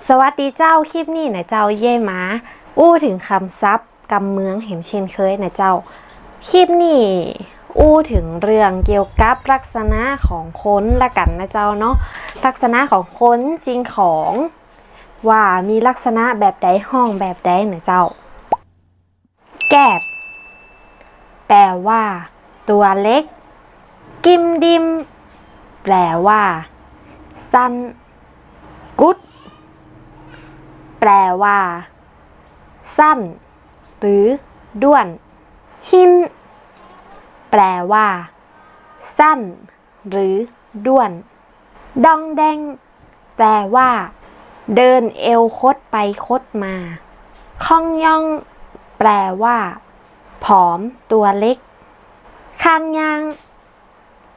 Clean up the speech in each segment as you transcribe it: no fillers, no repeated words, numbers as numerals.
สวัสดีเจ้าคลิปนี้นะเจ้าเย่หมาอู้ถึงคำศัพท์กำเมืองเห็นเช่นเคยนะเจ้าคลิปนี้อู้ถึงเรื่องเกี่ยวกับลักษณะของคนละกันนะเจ้าเนาะลักษณะของคนสิ่งของว่ามีลักษณะแบบใดห้องแบบใดนะเจ้าแกดแปลว่าตัวเล็กกิมดิมแปลว่าสั้นกุดแปลว่าสั้นหรือด้วนหินแปลว่าสั้นหรือด้วนดองแดงแปลว่าเดินเอวคดไปคดมาค่องย่องแปลว่าผอมตัวเล็กคางยาง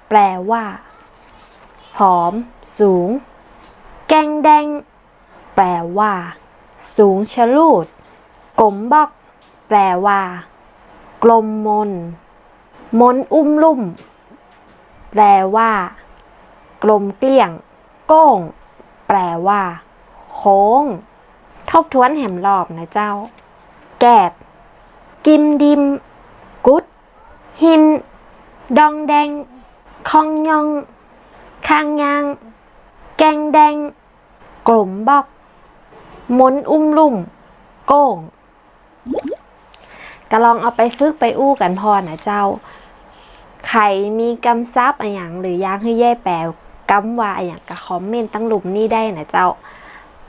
แปลว่าผอมสูงแกงแดงแปลว่าสูงชะลูดกลมบอกแปลว่ากลมมนมนอุ้มลุ่มแปลว่ากลมเกลี้ยงโก้งแปลว่าโค้งทบทวนแหมรอบนะเจ้าแกดกิมดิมกุดหินดองแดงคองยองคางยางแกงแดงกลมบอกมนอุ้มลุ่มโก้งก็ลองเอาไปฝึกไปอู้กันพอนะเจ้าใครมีกำซับอะไรอย่างหรืออยากให้แย่แปลกำว่าอะไรอย่างก็คอมเมนต์ตั้งหลุมนี่ได้นะเจ้า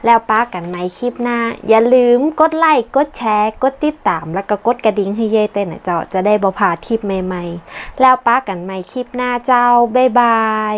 แล้วป้ากันใหม่คลิปหน้าอย่าลืมกดไลค์กดแชร์กดติดตามแล้วก็กดกระดิ่งให้เย่เต้นนะเจ้าจะได้บ่พลาดคลิปใหม่ๆแล้วป้ากันใหม่คลิปหน้าเจ้าบ๊ายบาย